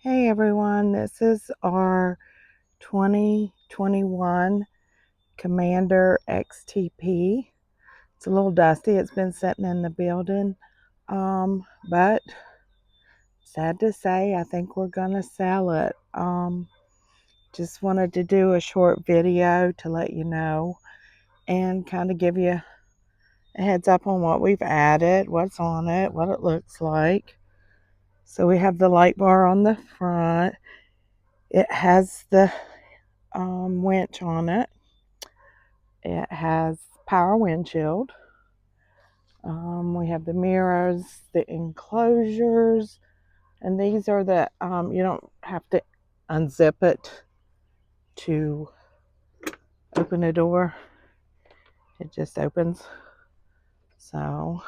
Hey everyone, this is our 2021 Commander XTP. It's a little dusty. It's been sitting in the building, but sad to say, I think we're gonna sell it. Just wanted to do a short video to let you know and kind of give you a heads up on what we've added, what's on it, what it looks like. So we have the light bar on the front. It has the winch on it. It has power windshield. We have the mirrors, the enclosures, and these are the, you don't have to unzip it to open a door. It just opens. So,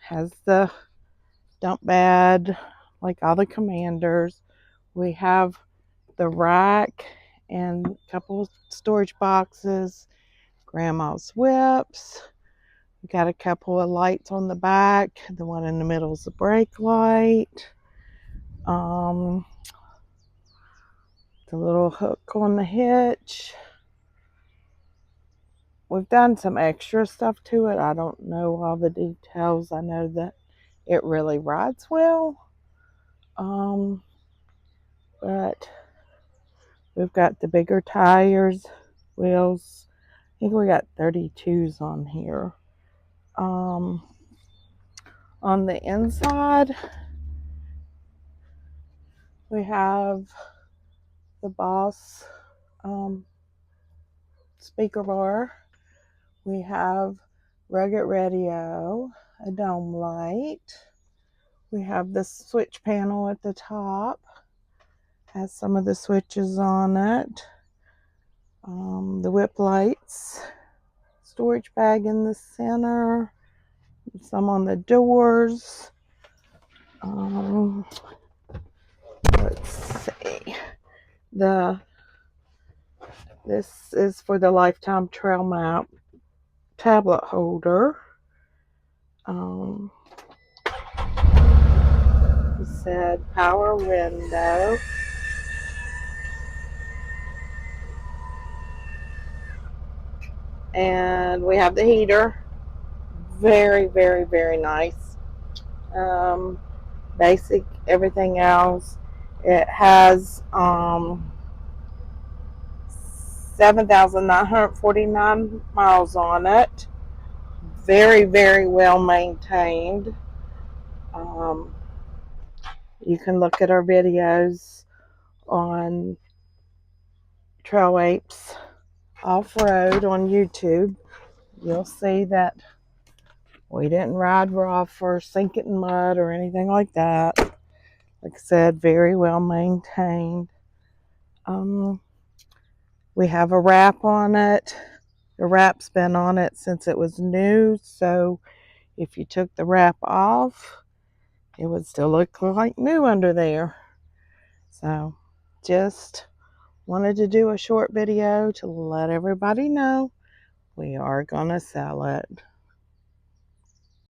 has the dump bed like all the Commanders. We have the rack and a couple storage boxes, grandma's whips. We got a couple of lights on the back. The one in the middle is the brake light. The little hook on the hitch. We've done some extra stuff to it. I don't know all the details. I know that it really rides well. But we've got the bigger tires, wheels. I think we got 32s on here. On the inside, we have the Boss speaker bar. We have rugged radio, a dome light. We have the switch panel at the top. Has some of the switches on it. The whip lights. Storage bag in the center. Some on the doors. Let's see. This is for the Lifetime Trail Map tablet holder. It said power window. And we have the heater. Very, very, very nice. Basic, everything else. It has 7,949 miles on it. Very, very well maintained. You can look at our videos on Trail Apes Off-Road on YouTube. You'll see that we didn't ride rough or sink it in mud or anything like that. Like I said, very well maintained. We have a wrap on it. The wrap's been on it since it was new, so if you took the wrap off, it would still look like new under there. So just wanted to do a short video to let everybody know we are gonna sell it.